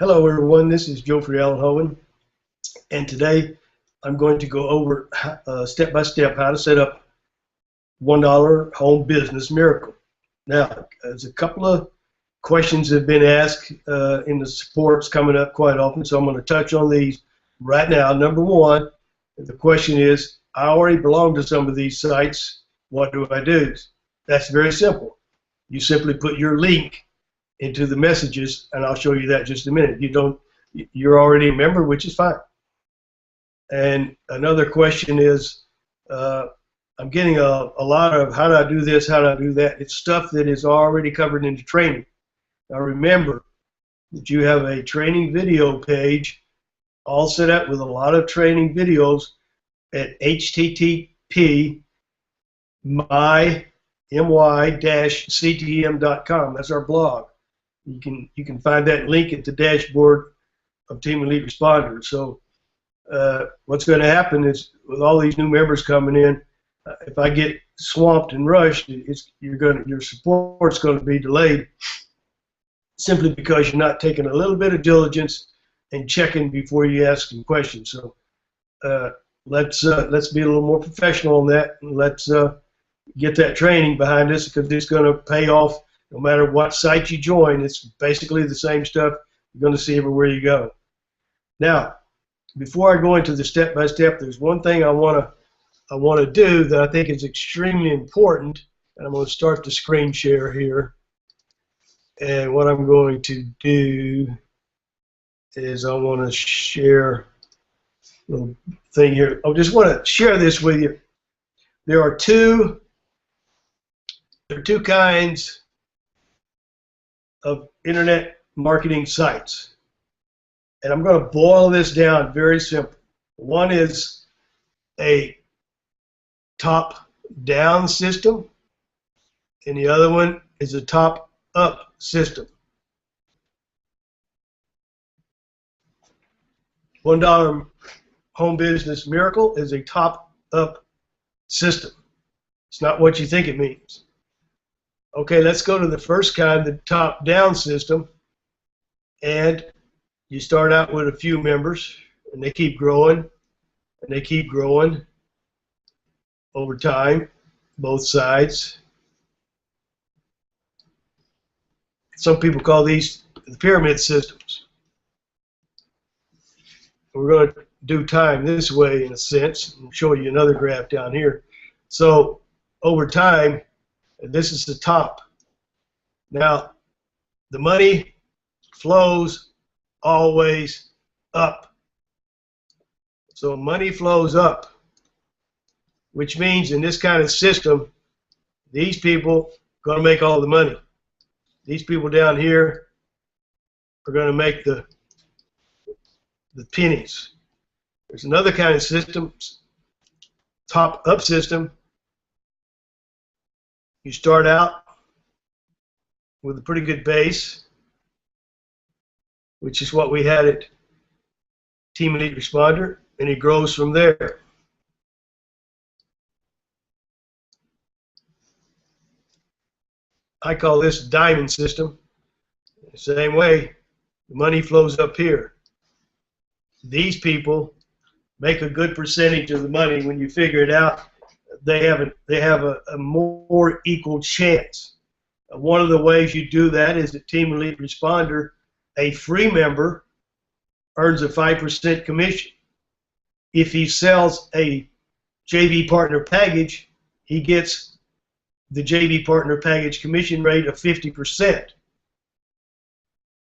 Hello everyone, this is Joe Allen-Hoven, and today I'm going to go over step by step how to set up $1 home business miracle. Now, there's a couple of questions that have been asked in the supports coming up quite often, so I'm going to touch on these right now. Number one, the question is, I already belong to some of these sites, what do I do? That's very simple. You simply put your link into the messages, and I'll show you that in just a minute. You're already a member, which is fine. And another question is, I'm getting a lot of how do I do this, how do I do that. It's stuff that is already covered in the training. Now remember that you have a training video page all set up with a lot of training videos at http my-ctm.com. That's our blog. You can find that link at the dashboard of Team Elite Responder. So what's going to happen is with all these new members coming in, if I get swamped and rushed, your support's going to be delayed simply because you're not taking a little bit of diligence and checking before you ask some questions. So let's be a little more professional on that, and let's get that training behind us, because it's going to pay off. No matter what site you join, it's basically the same stuff you're going to see everywhere you go. Now, before I go into the step-by-step, there's one thing I want to do that I think is extremely important, and I'm going to start the screen share here. And what I'm going to do is I want to share a little thing here. I just want to share this with you. There are two kinds of internet marketing sites, and I'm going to boil this down very simple. One is a top-down system, and the other one is a top-up system. $1 Home Business Miracle is a top-up system. It's not what you think it means. Okay, let's go to the first kind, the top-down system, and you start out with a few members, and they keep growing, and they keep growing over time, both sides. Some people call these the pyramid systems. We're going to do time this way in a sense. I'll show you another graph down here. So over time, this is the top. Now, the money flows always up. So money flows up, which means in this kind of system, these people are going to make all the money. These people down here are going to make the pennies. There's another kind of system, top-up system. You start out with a pretty good base, which is what we had at Team Elite Responder, and it grows from there. I call this diamond system. The same way, the money flows up here. These people make a good percentage of the money. When you figure it out, they have a more equal chance. One of the ways you do that is at Team Elite Responder, a free member earns a 5% commission. If he sells a JV partner package, he gets the JV partner package commission rate of 50%.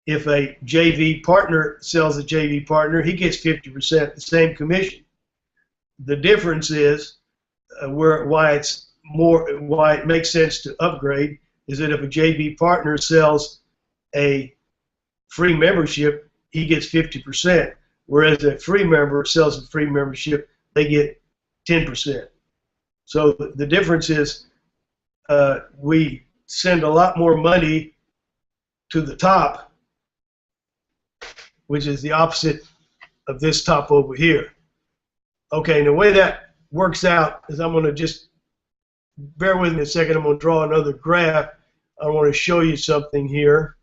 If a JV partner sells a JV partner, he gets 50%, the same commission. The difference is why it makes sense to upgrade is that if a JV partner sells a free membership, he gets 50%, whereas a free member sells a free membership, they get 10%. So the difference is we send a lot more money to the top, which is the opposite of this top over here. Okay, and the way that works out is I'm going to just bear with me a second. I'm going to draw another graph. I want to show you something here.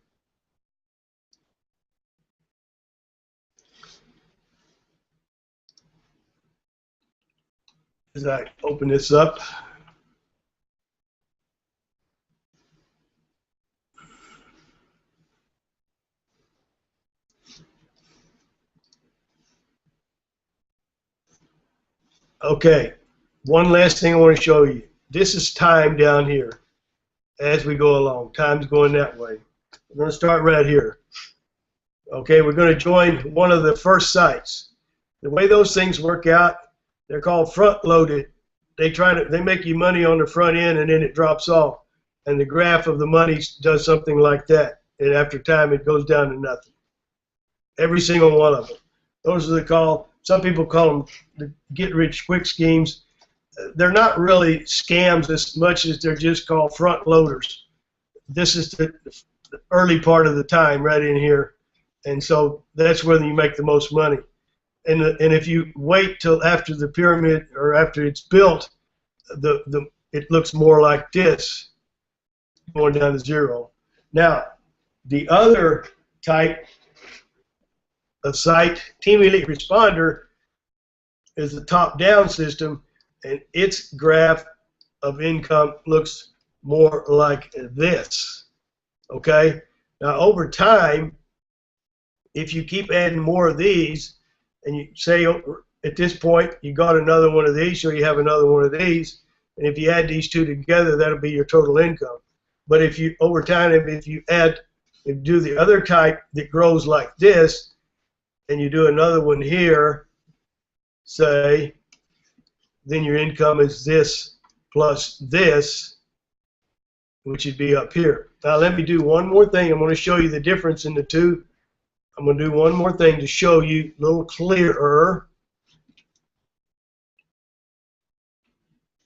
as I open this up. Okay, one last thing I want to show you. This is time down here as we go along. Time's going that way. We're going to start right here. Okay, we're going to join one of the first sites. The way those things work out, they're called front-loaded. They make you money on the front end and then it drops off. And the graph of the money does something like that. And after time, it goes down to nothing. Every single one of them. Those are some people call them the get-rich-quick schemes. They're not really scams as much as they're just called front loaders. This is the early part of the time right in here. And so that's where you make the most money. And if you wait till after the pyramid or after it's built, it looks more like this, going down to zero. Now, the other type of site, Team Elite Responder, is the top-down system, and its graph of income looks more like this. Okay? Now, over time, if you keep adding more of these, and you say at this point you got another one of these, so you have another one of these, and if you add these two together, that'll be your total income. But if you, over time, if you do the other type that grows like this, and you do another one here, say, then your income is this plus this, which would be up here. Now let me do one more thing. I'm going to show you the difference in the two. I'm going to do one more thing to show you a little clearer.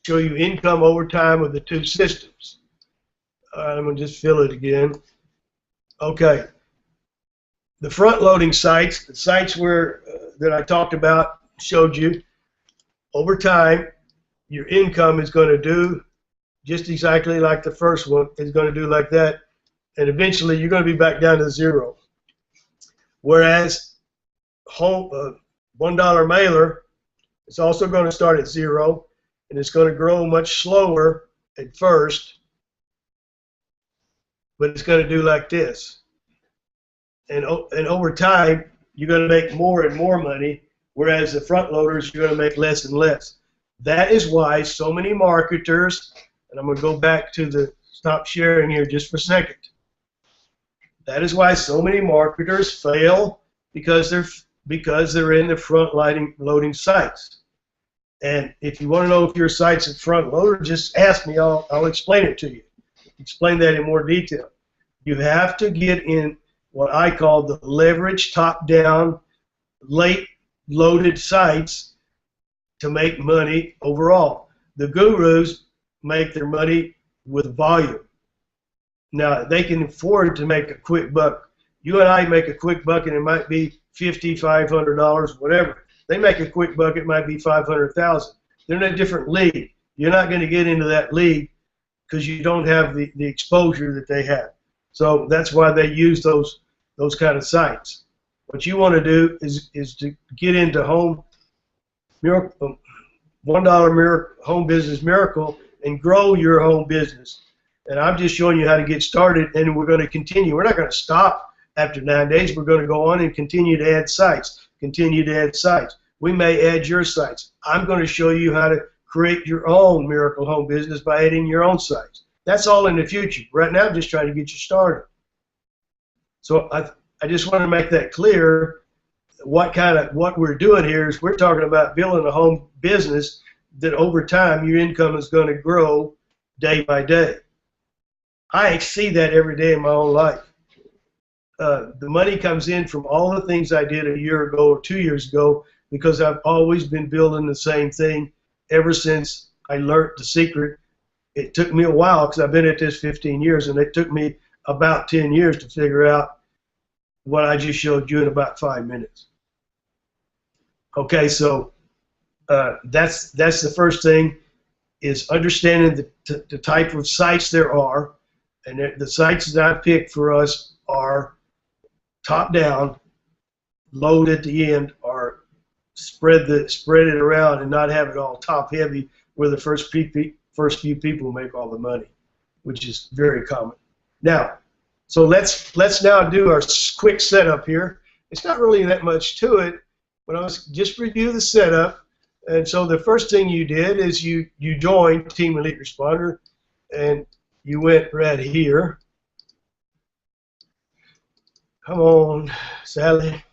Show you income over time of the two systems. I'm going to just fill it again. Okay. The front-loading sites, the sites that I talked about, showed you, over time, your income is going to do just exactly like the first one. It's going to do like that, and eventually you're going to be back down to zero. Whereas $1 mailer is also going to start at zero, and it's going to grow much slower at first, but it's going to do like this. And over time, you're going to make more and more money, whereas the front loaders, you're going to make less and less. That is why so many marketers, and I'm going to go back to the stop sharing here just for a second. That is why so many marketers fail, because they're in the front loading sites. And if you want to know if your site's a front loader, just ask me. I'll explain it to you. Explain that in more detail. You have to get in what I call the leverage top-down, late loaded sites to make money overall. The gurus make their money with volume. Now, they can afford to make a quick buck. You and I make a quick buck, and it might be $50, $500, whatever. They make a quick buck, it might be $500,000. They're in a different league. You're not going to get into that league because you don't have the exposure that they have. So that's why they use those kind of sites. What you want to do is to get into $1 home business miracle and grow your home business. And I'm just showing you how to get started, and we're going to continue. We're not going to stop after 9 days. We're going to go on and continue to add sites, continue to add sites. We may add your sites. I'm going to show you how to create your own miracle home business by adding your own sites. That's all in the future. Right now, I'm just trying to get you started. So I just want to make that clear. What we're doing here is we're talking about building a home business that over time your income is going to grow day by day. I see that every day in my own life. The money comes in from all the things I did a year ago or 2 years ago, because I've always been building the same thing ever since I learned the secret. It took me a while because I've been at this 15 years, and it took me about 10 years to figure out what I just showed you in about 5 minutes. Okay, so that's the first thing, is understanding the type of sites there are, and the sites that I picked for us are top down, load at the end, are spread it around and not have it all top heavy where the first few people make all the money, which is very common. Now, so let's now do our quick setup here. It's not really that much to it, but I was just review the setup. And so the first thing you did is you joined Team Elite Responder, and you went right here. Come on, Sally.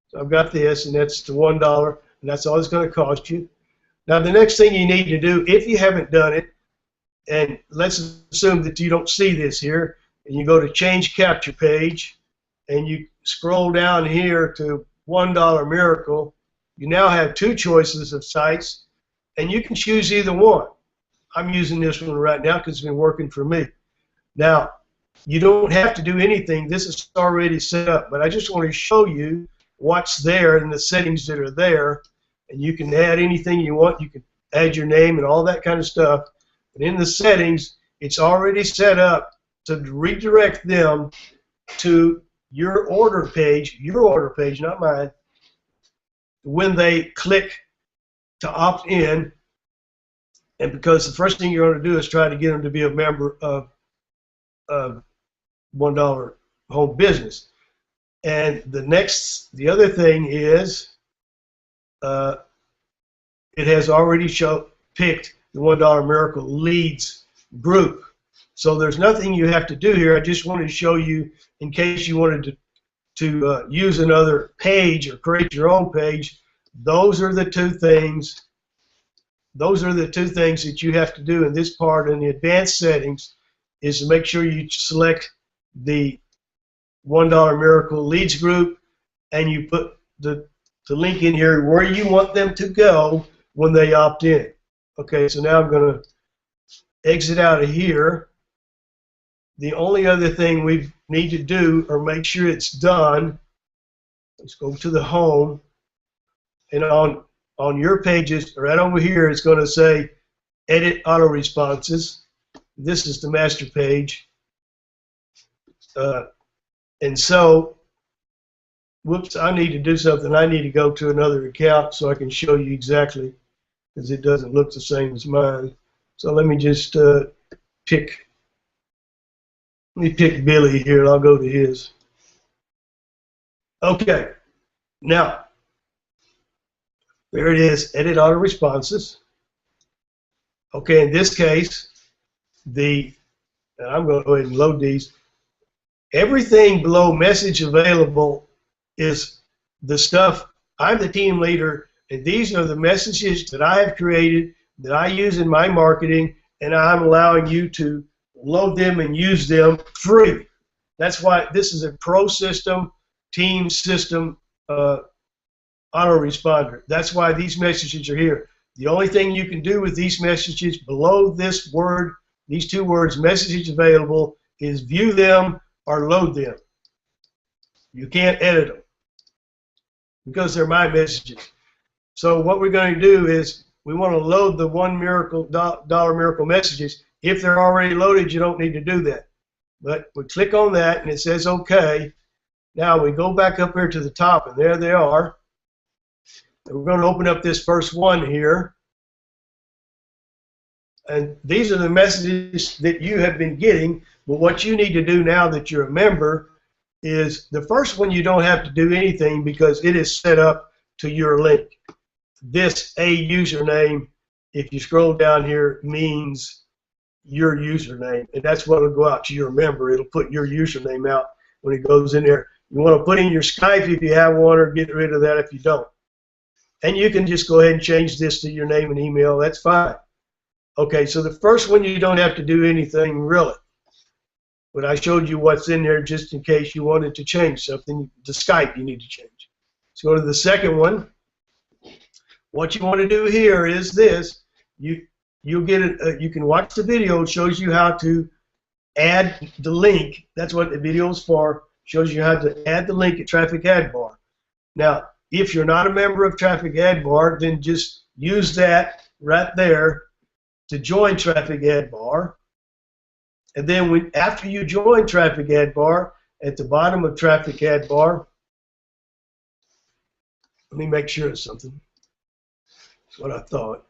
So I've got this, and that's the $1, and that's all it's going to cost you. Now the next thing you need to do, if you haven't done it, and let's assume that you don't see this here, and you go to Change Capture Page, and you scroll down here to $1 Miracle, you now have two choices of sites, and you can choose either one. I'm using this one right now because it's been working for me. Now, you don't have to do anything. This is already set up, but I just want to show you what's there and the settings that are there, and you can add anything you want. You can add your name and all that kind of stuff. But in the settings, it's already set up to redirect them to your order page, not mine, when they click to opt in. And because the first thing you're going to do is try to get them to be a member of $1 Home Business. And the other thing is, it has already picked the $1 Miracle Leads group. So there's nothing you have to do here. I just wanted to show you in case you wanted to use another page or create your own page. Those are the two things. Those are the two things that you have to do in this part in the advanced settings, is to make sure you select the $1 Miracle Leads group, and you put the link in here where you want them to go when they opt in. Okay, so now I'm going to exit out of here. The only other thing we need to do or make sure it's done, let's go to the home, and on your pages right over here it's going to say edit auto responses. This is the master page, and so whoops, I need to do something. I need to go to another account so I can show you exactly, because it doesn't look the same as mine. So let me just pick Billy here, and I'll go to his. Okay, now there it is, edit auto responses. Okay, in this case, and I'm going to go ahead and load these. Everything below message available is the stuff. I'm the team leader, and these are the messages that I have created that I use in my marketing, and I'm allowing you to load them and use them free. That's why this is a pro system, team system autoresponder. That's why these messages are here. The only thing you can do with these messages below this word, these two words, messages available, is view them or load them. You can't edit them because they're my messages. So what we're going to do is we want to load the $1 Miracle messages. If they're already loaded, you don't need to do that. But we click on that, and it says OK. Now we go back up here to the top, and there they are. And we're going to open up this first one here. And these are the messages that you have been getting. But what you need to do now that you're a member is the first one you don't have to do anything because it is set up to your link. This A username, if you scroll down here, means your username. And that's what will go out to your member. It'll put your username out when it goes in there. You want to put in your Skype if you have one, or get rid of that if you don't. And you can just go ahead and change this to your name and email. That's fine. Okay, so the first one you don't have to do anything really. But I showed you what's in there just in case you wanted to change something. The Skype you need to change. Let's go to the second one. What you want to do here is this. You'll get it. You can watch the video. It shows you how to add the link. That's what the video is for. Shows you how to add the link at Traffic Ad Bar. Now, if you're not a member of Traffic Ad Bar, then just use that right there to join Traffic Ad Bar. And then after you join Traffic Ad Bar, at the bottom of Traffic Ad Bar, Let me make sure of something. That's what I thought.